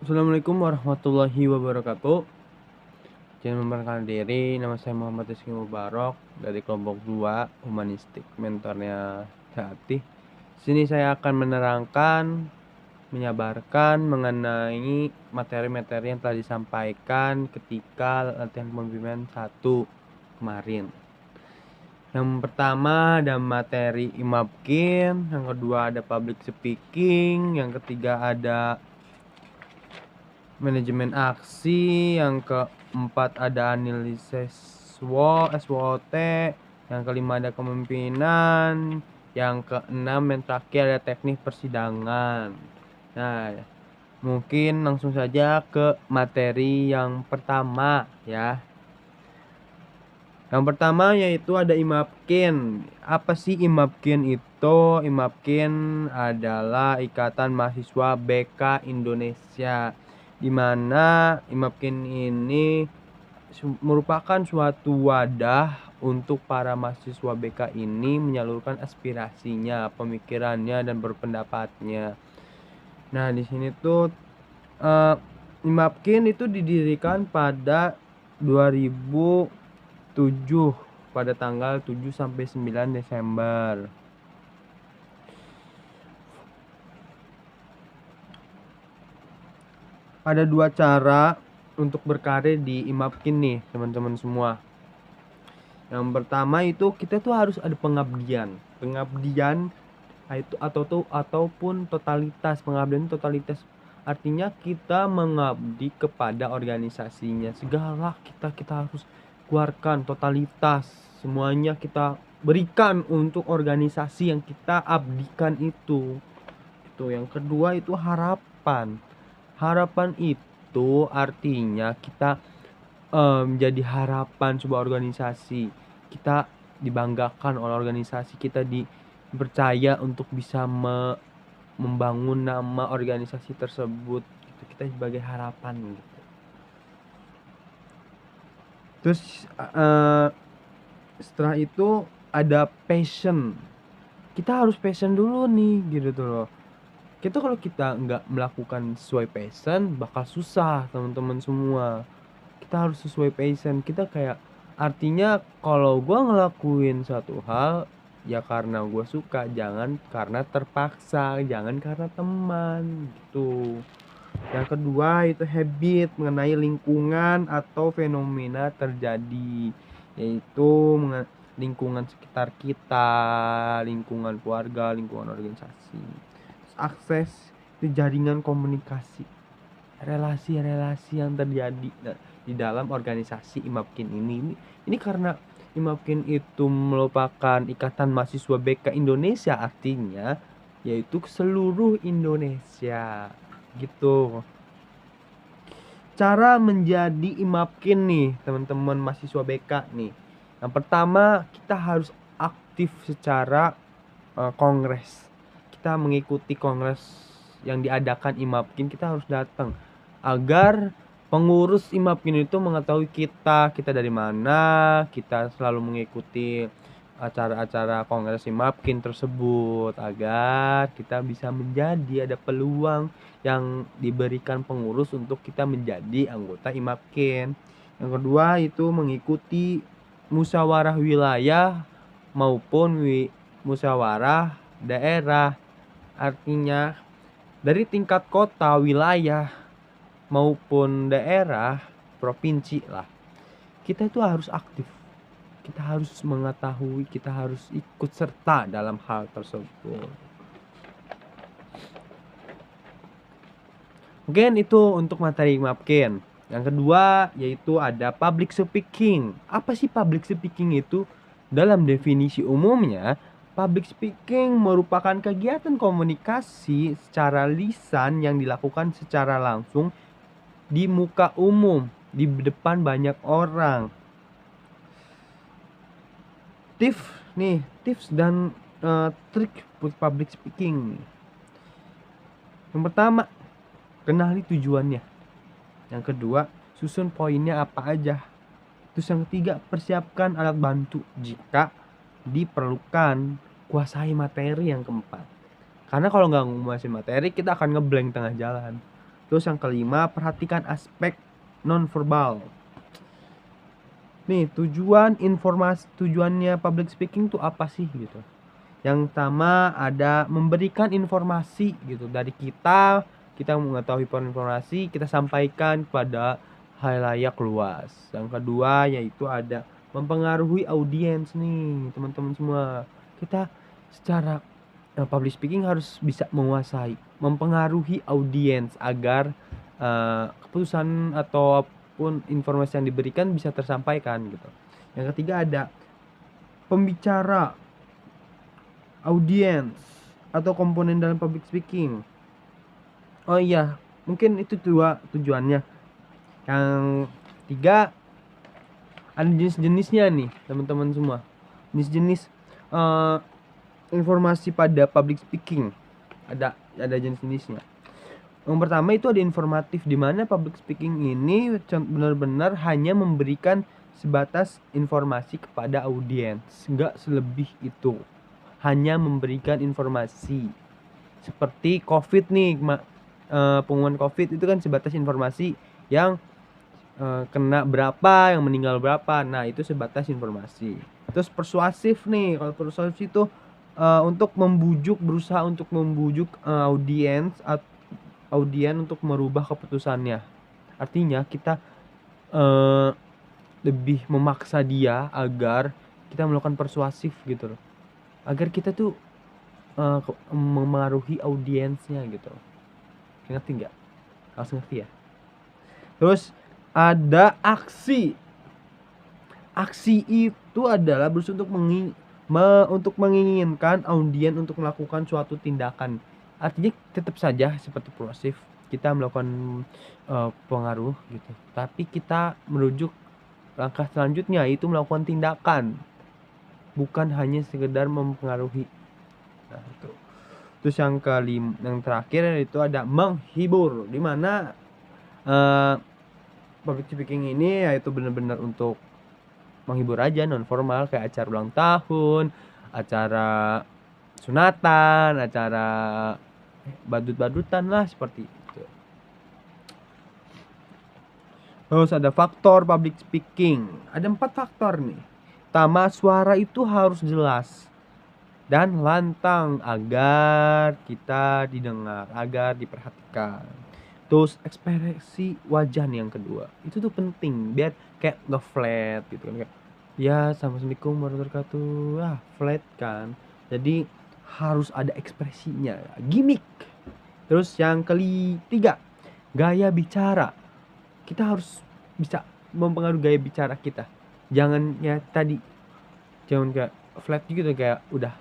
Assalamualaikum warahmatullahi wabarakatuh. Izin memperkenalkan diri, nama saya Muhammad Rizky Mubarok dari kelompok 2 Humanistik, mentornya Jati. Sini saya akan menerangkan, menyabarkan mengenai materi-materi yang telah disampaikan ketika latihan kepemimpinan 1 kemarin. Yang pertama ada materi IMAPKIN, yang kedua ada public speaking, yang ketiga ada manajemen aksi, yang keempat ada analisis SWOT, yang kelima ada kepemimpinan, yang keenam yang terakhir ada teknik persidangan. Nah, mungkin langsung saja ke materi yang pertama ya. Yang pertama yaitu ada IMAPKIN. Apa sih IMAPKIN itu? IMAPKIN adalah Ikatan Mahasiswa BK Indonesia, di mana IMAPKIN ini merupakan suatu wadah untuk para mahasiswa BK ini menyalurkan aspirasinya, pemikirannya, dan berpendapatnya. Nah, di sini tuh IMAPKIN itu didirikan pada 2007 pada tanggal 7 sampai 9 Desember. Ada dua cara untuk berkarir di IMAPKIN nih, teman-teman semua. Yang pertama itu kita tuh harus ada pengabdian. Pengabdian itu ataupun totalitas. Pengabdian totalitas artinya kita mengabdi kepada organisasinya. Segala kita harus keluarkan totalitas. Semuanya kita berikan untuk organisasi yang kita abdikan itu. Itu yang kedua itu harapan. Harapan itu artinya kita menjadi harapan sebuah organisasi. Kita dibanggakan oleh organisasi, kita dipercaya untuk bisa membangun nama organisasi tersebut gitu. Kita sebagai harapan gitu. Terus setelah itu ada passion. Kita harus passion dulu nih gitu tuh loh. Kalau kita nggak melakukan sesuai passion bakal susah teman-teman semua. Kita harus sesuai passion. Kita kayak artinya kalau gue ngelakuin satu hal ya karena gue suka, jangan karena terpaksa, jangan karena teman gitu. Yang kedua itu habit, mengenai lingkungan atau fenomena terjadi, yaitu lingkungan sekitar kita, lingkungan keluarga, lingkungan organisasi. Akses itu jaringan komunikasi, relasi-relasi yang terjadi di dalam organisasi IMAPKIN ini karena IMAPKIN itu merupakan Ikatan Mahasiswa BK Indonesia, artinya yaitu seluruh Indonesia gitu. Cara menjadi IMAPKIN nih teman-teman mahasiswa BK nih, yang pertama kita harus aktif secara kongres. Kita mengikuti kongres yang diadakan IMAPKIN, kita harus datang agar pengurus IMAPKIN itu mengetahui kita dari mana. Kita selalu mengikuti acara-acara kongres IMAPKIN tersebut agar kita bisa menjadi, ada peluang yang diberikan pengurus untuk kita menjadi anggota IMAPKIN. Yang kedua itu mengikuti musyawarah wilayah maupun musyawarah daerah. Artinya dari tingkat kota, wilayah maupun daerah, provinsi lah, kita itu harus aktif. Kita harus mengetahui, kita harus ikut serta dalam hal tersebut. Mungkin itu untuk materi IMAPKIN. Yang kedua yaitu ada public speaking. Apa sih public speaking itu? Dalam definisi umumnya, public speaking merupakan kegiatan komunikasi secara lisan yang dilakukan secara langsung di muka umum, di depan banyak orang. Tips dan trik public speaking. Yang pertama, kenali tujuannya. Yang kedua, susun poinnya apa aja. Terus yang ketiga, persiapkan alat bantu jika diperlukan. Kuasai materi yang keempat. Karena kalau nggak menguasai materi, kita akan ngeblank tengah jalan. Terus yang kelima, perhatikan aspek nonverbal. Nih, tujuannya public speaking tuh apa sih gitu. Yang pertama ada memberikan informasi gitu dari kita mengetahui informasi, kita sampaikan kepada halayak luas. Yang kedua yaitu ada mempengaruhi audiens nih, teman-teman semua. Kita secara public speaking harus bisa menguasai, mempengaruhi audiens agar keputusan ataupun informasi yang diberikan bisa tersampaikan gitu. Yang ketiga ada pembicara, audiens atau komponen dalam public speaking. Oh iya, mungkin itu dua tujuannya. Yang tiga ada jenis-jenisnya nih teman-teman semua. Jenis-jenis informasi pada public speaking ada jenis-jenisnya. Yang pertama itu ada informatif, di mana public speaking ini benar-benar hanya memberikan sebatas informasi kepada audiens, nggak selebih itu. Hanya memberikan informasi. Seperti COVID nih, pengumuman COVID itu kan sebatas informasi yang kena berapa, yang meninggal berapa. Nah, itu sebatas informasi. Terus persuasif nih, kalau persuasif itu berusaha untuk membujuk audiens untuk merubah keputusannya. Artinya kita lebih memaksa dia agar kita melakukan persuasif gitu loh. Agar kita tuh memengaruhi audiensnya gitu. Ngerti nggak? Harus ngerti ya. Terus ada aksi. Aksi itu adalah berusaha untuk menginginkan audiens untuk melakukan suatu tindakan. Artinya tetap saja seperti persuasif, kita melakukan pengaruh gitu. Tapi kita merujuk langkah selanjutnya, itu melakukan tindakan. Bukan hanya sekedar mempengaruhi. Nah, itu. Terus yang terakhir itu ada menghibur, di mana public speaking ini yaitu benar-benar untuk menghibur aja, non formal, kayak acara ulang tahun, acara sunatan, acara badut-badutan lah, seperti itu. Terus ada faktor public speaking. Ada 4 faktor nih. Pertama, suara itu harus jelas dan lantang agar kita didengar, agar diperhatikan. Terus ekspresi wajah nih yang kedua. Itu tuh penting biar kayak nggak flat gitu kan, kayak ya assalamualaikum warahmatullahi wabarakatuh, flat kan. Jadi harus ada ekspresinya, gimmick. Terus yang ketiga, gaya bicara. Kita harus bisa mempengaruhi gaya bicara kita. Jangan kayak flat gitu, kayak udah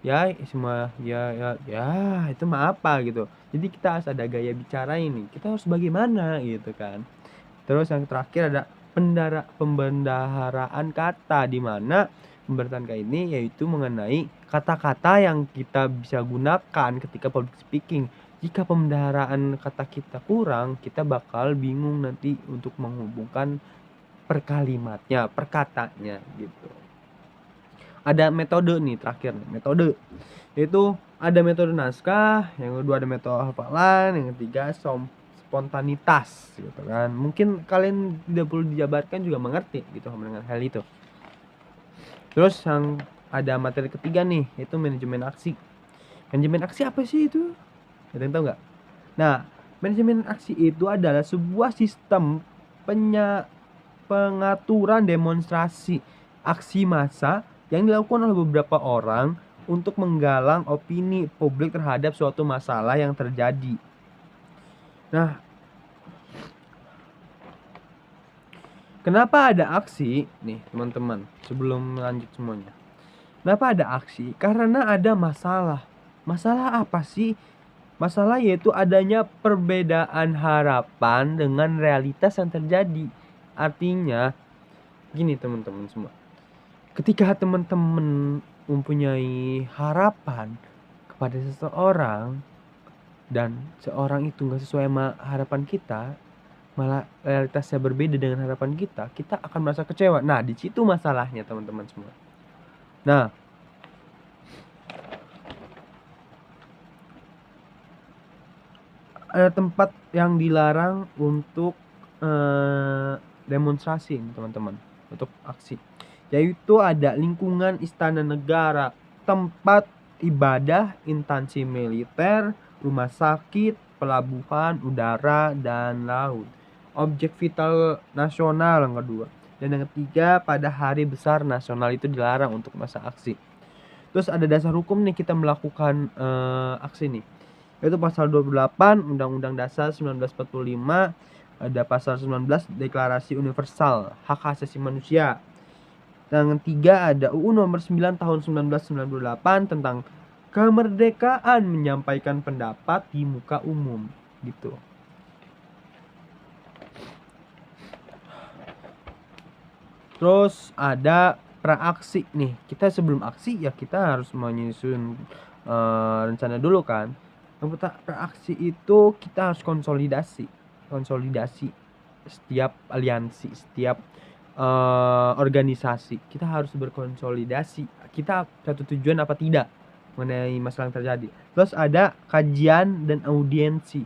ya semua ya itu mah apa gitu. Jadi kita harus ada gaya bicara ini. Kita harus bagaimana gitu kan. Terus yang terakhir ada pembendaharaan kata, di mana pembendaharaan kata ini yaitu mengenai kata-kata yang kita bisa gunakan ketika public speaking. Jika pembendaharaan kata kita kurang, kita bakal bingung nanti untuk menghubungkan perkalimatnya, perkatanya gitu. Ada metode nih terakhir, metode itu ada metode naskah, yang kedua ada metode hafalan, yang ketiga spontanitas gitu kan. Mungkin kalian tidak perlu dijabarkan juga mengerti gitu mengenai hal itu. Terus yang ada materi ketiga nih, yaitu manajemen aksi. Manajemen aksi apa sih itu? Ada yang tahu nggak? Nah, manajemen aksi itu adalah sebuah sistem pengaturan demonstrasi aksi massa yang dilakukan oleh beberapa orang untuk menggalang opini publik terhadap suatu masalah yang terjadi. Nah, kenapa ada aksi? Nih teman-teman, sebelum lanjut semuanya. Kenapa ada aksi? Karena ada masalah. Masalah apa sih? Masalah yaitu adanya perbedaan harapan dengan realitas yang terjadi. Artinya, gini teman-teman semua. Ketika teman-teman mempunyai harapan kepada seseorang dan seorang itu gak sesuai sama harapan kita, malah realitasnya berbeda dengan harapan kita akan merasa kecewa. Nah, di situ masalahnya teman-teman semua. Nah, ada tempat yang dilarang untuk demonstrasi teman-teman, untuk aksi, yaitu ada lingkungan istana negara, tempat ibadah, instansi militer, rumah sakit, pelabuhan udara dan laut, objek vital nasional yang kedua, dan yang ketiga pada hari besar nasional itu dilarang untuk masa aksi. Terus ada dasar hukum nih kita melakukan aksi nih, yaitu pasal 28 Undang-Undang Dasar 1945, ada pasal 19 Deklarasi Universal Hak Asasi Manusia. Dan yang ketiga ada UU nomor 9 tahun 1998 tentang kemerdekaan menyampaikan pendapat di muka umum gitu. Terus ada praaksi nih. Kita sebelum aksi ya kita harus menyusun rencana dulu kan. Praaksi itu kita harus konsolidasi setiap aliansi, setiap organisasi. Kita harus berkonsolidasi. Kita satu tujuan apa tidak mengenai masalah yang terjadi. Terus ada kajian dan audiensi.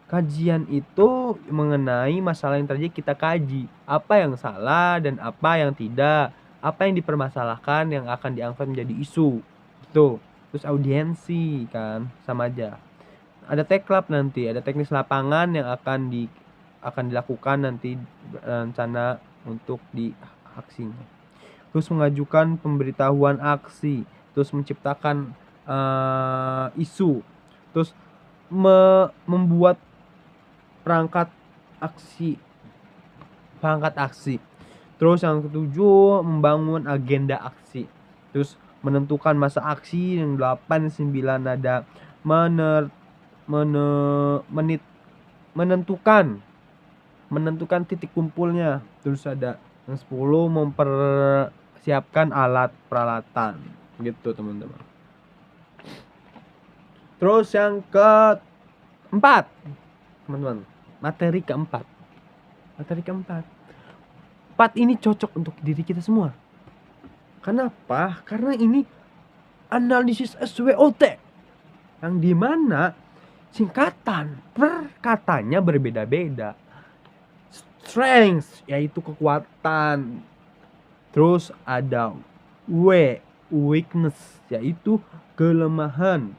Kajian itu mengenai masalah yang terjadi, kita kaji apa yang salah dan apa yang tidak, apa yang dipermasalahkan yang akan diangkat menjadi isu gitu. Terus audiensi kan sama aja. Ada teklab nanti, ada teknis lapangan yang akan dilakukan nanti rencana untuk di aksinya. Terus mengajukan pemberitahuan aksi, terus menciptakan isu, terus membuat perangkat aksi. Terus yang ketujuh membangun agenda aksi. Terus menentukan masa aksi. Yang 8 9 ada menentukan titik kumpulnya. Terus ada yang 10 mempersiapkan alat peralatan gitu teman-teman. Terus yang keempat teman-teman, materi keempat. Empat ini cocok untuk diri kita semua. Kenapa? Karena ini analisis SWOT, yang dimana singkatan perkatanya berbeda-beda. Strength yaitu kekuatan. Terus ada weakness yaitu kelemahan.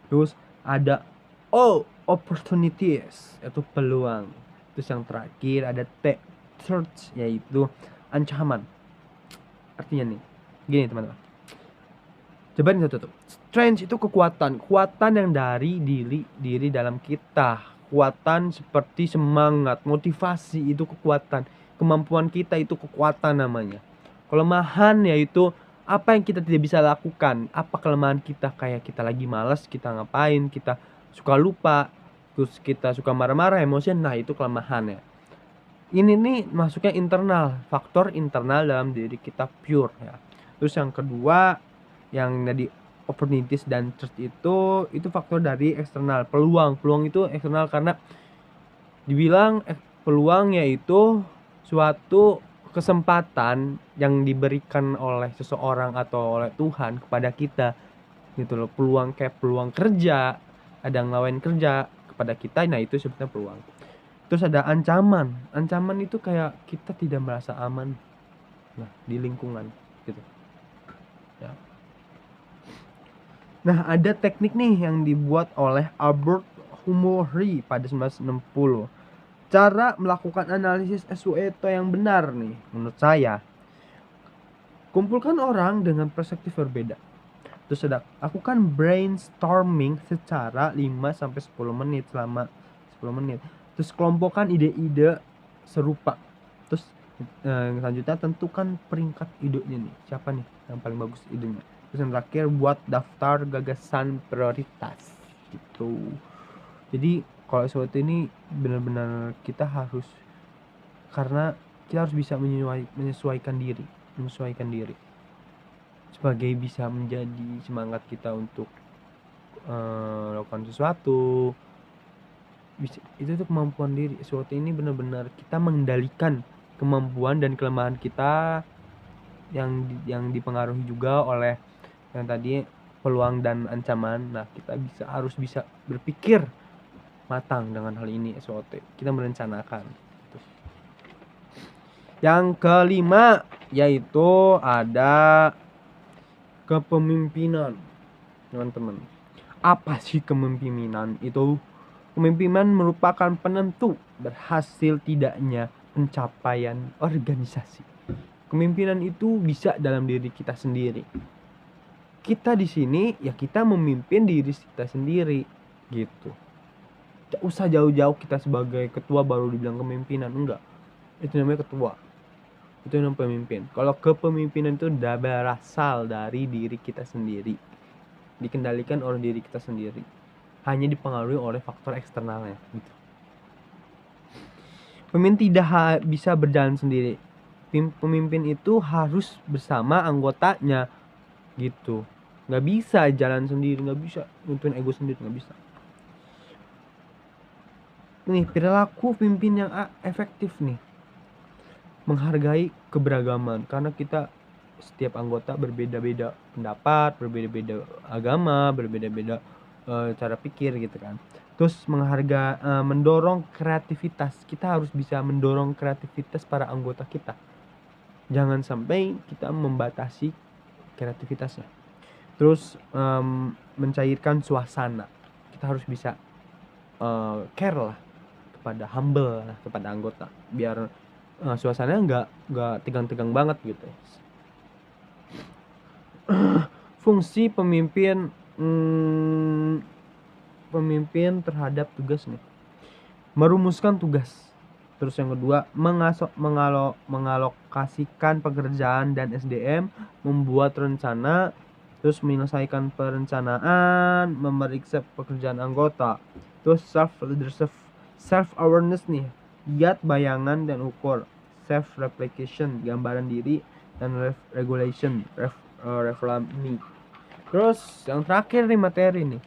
Terus ada opportunities yaitu peluang. Terus yang terakhir ada threat yaitu ancaman. Artinya nih gini teman-teman, coba nih satu-satu. Strength itu kekuatan yang dari diri dalam kita, kekuatan seperti semangat, motivasi itu kekuatan, kemampuan kita itu kekuatan namanya. Kelemahan yaitu apa yang kita tidak bisa lakukan, apa kelemahan kita, kayak kita lagi malas, kita ngapain, kita suka lupa, terus kita suka marah-marah, emosi, nah itu kelemahan ya. Ini nih masuknya internal, faktor internal dalam diri kita pure ya. Terus yang kedua yang tadi opportunities dan threat itu faktor dari eksternal. Peluang itu eksternal karena dibilang peluang yaitu suatu kesempatan yang diberikan oleh seseorang atau oleh Tuhan kepada kita gitu loh. Peluang kayak peluang kerja, ada ngelawan kerja kepada kita, nah itu sebetulnya peluang. Terus ada ancaman itu kayak kita tidak merasa aman nah di lingkungan gitu ya. Nah ada teknik nih yang dibuat oleh Albert Humori pada 1960. Cara melakukan analisis SWOT yang benar nih menurut saya, kumpulkan orang dengan perspektif berbeda. Terus lakukan brainstorming secara 5-10 menit selama 10 menit. Terus kelompokkan ide-ide serupa. Terus selanjutnya tentukan peringkat idenya nih. Siapa nih yang paling bagus idenya. Terus yang terakhir buat daftar gagasan prioritas gitu. Jadi kalau sesuatu ini benar-benar kita harus, karena kita harus bisa menyesuaikan diri sebagai bisa menjadi semangat kita untuk melakukan sesuatu. Itu tuh kemampuan diri. Sesuatu ini benar-benar kita mengendalikan kemampuan dan kelemahan kita yang dipengaruhi juga oleh yang tadi peluang dan ancaman. Nah kita harus bisa berpikir matang dengan hal ini SWOT. Kita merencanakan. Yang kelima yaitu ada kepemimpinan, teman-teman. Apa sih kepemimpinan itu? Kepemimpinan merupakan penentu berhasil tidaknya pencapaian organisasi. Kepemimpinan itu bisa dalam diri kita sendiri. Kita di sini ya kita memimpin diri kita sendiri gitu. Gak usah jauh-jauh kita sebagai ketua baru dibilang kepemimpinan, enggak. Itu namanya ketua. Itu namanya pemimpin. Kalau kepemimpinan itu berasal dari diri kita sendiri, dikendalikan oleh diri kita sendiri, hanya dipengaruhi oleh faktor eksternalnya gitu. Pemimpin tidak bisa berjalan sendiri. Pemimpin itu harus bersama anggotanya gitu. Nggak bisa jalan sendiri, nggak bisa nuntuin ego sendiri, nggak bisa. Nih perilaku pemimpin yang efektif nih, menghargai keberagaman, karena kita setiap anggota berbeda-beda pendapat, berbeda-beda agama, berbeda-beda cara pikir gitu kan. Terus mendorong kreativitas. Kita harus bisa mendorong kreativitas para anggota kita. Jangan sampai kita membatasi kreativitasnya. Terus mencairkan suasana. Kita harus bisa care lah, humble lah kepada anggota, biar suasananya nggak tegang-tegang banget gitu. Fungsi pemimpin terhadap tugas nih, merumuskan tugas. Terus yang kedua, mengalokasikan pekerjaan dan SDM, membuat rencana, terus menyelesaikan perencanaan, memeriksa pekerjaan anggota. Terus self awareness nih, lihat bayangan dan ukur. Self replication, gambaran diri, dan regulation, reflami. Terus yang terakhir nih materi nih,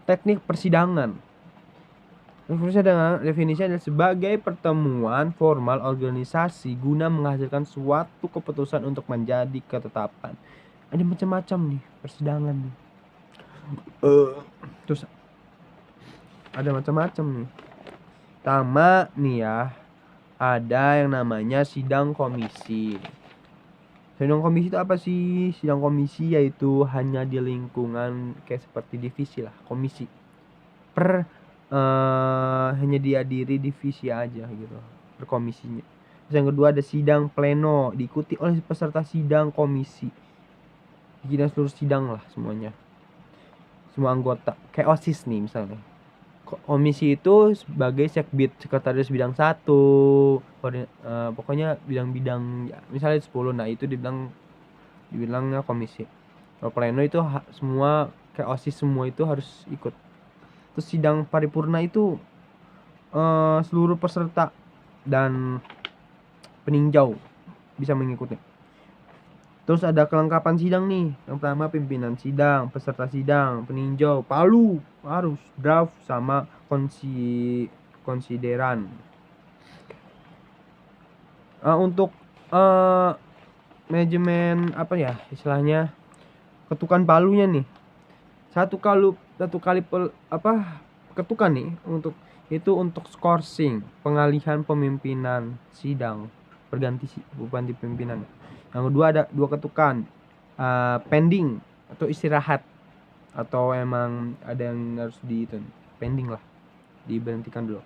teknik persidangan. Definisi adalah sebagai pertemuan formal organisasi guna menghasilkan suatu keputusan untuk menjadi ketetapan. Ada macam-macam nih persidangan nih. Terus ada macam-macam nih. Pertama nih ya, ada yang namanya sidang komisi. Sidang komisi itu apa sih? Sidang komisi yaitu hanya di lingkungan kayak seperti divisi lah, komisi. Hanya dihadiri divisi aja gitu, per komisinya. Terus yang kedua ada sidang pleno, diikuti oleh peserta sidang komisi. Kita seluruh sidang lah semuanya, semua anggota. Kayak OSIS nih misalnya. Komisi itu sebagai sekbid, sekretaris bidang 1, pokoknya bidang-bidang ya, misalnya 10, nah itu dibilangnya komisi. Kalau pleno itu semua kayak OSIS semua itu harus ikut. Terus sidang paripurna itu seluruh peserta dan peninjau bisa mengikuti. Terus ada kelengkapan sidang nih. Yang pertama pimpinan sidang, peserta sidang, peninjau, palu, harus draft sama konsideran. Untuk manajemen apa ya istilahnya, ketukan palunya nih. Satu kali ketukan nih untuk scoring, pengalihan pemimpinan sidang, berganti pimpinan. Yang kedua ada 2 ketukan, pending atau istirahat, atau emang ada yang harus pending lah, diberhentikan dulu.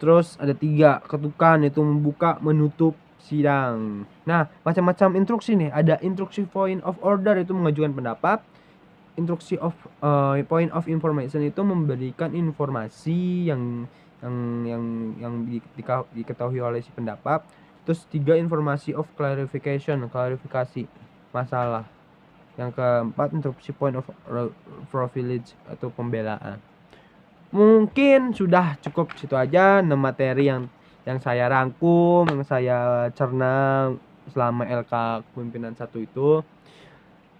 Terus ada 3 ketukan, itu membuka menutup sidang. Nah macam-macam instruksi nih, ada instruksi point of order itu mengajukan pendapat, instruksi point of information itu memberikan informasi yang diketahui oleh si pendapat. Terus 3 informasi of klarifikasi masalah. Yang keempat instruksi point of privilege atau pembelaan. Mungkin sudah cukup situ aja 6 materi yang saya rangkum, yang saya cerna selama LK Kepemimpinan 1 itu.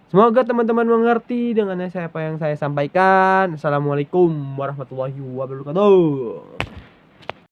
Semoga teman-teman mengerti dengan apa yang saya sampaikan. Assalamualaikum warahmatullahi wabarakatuh.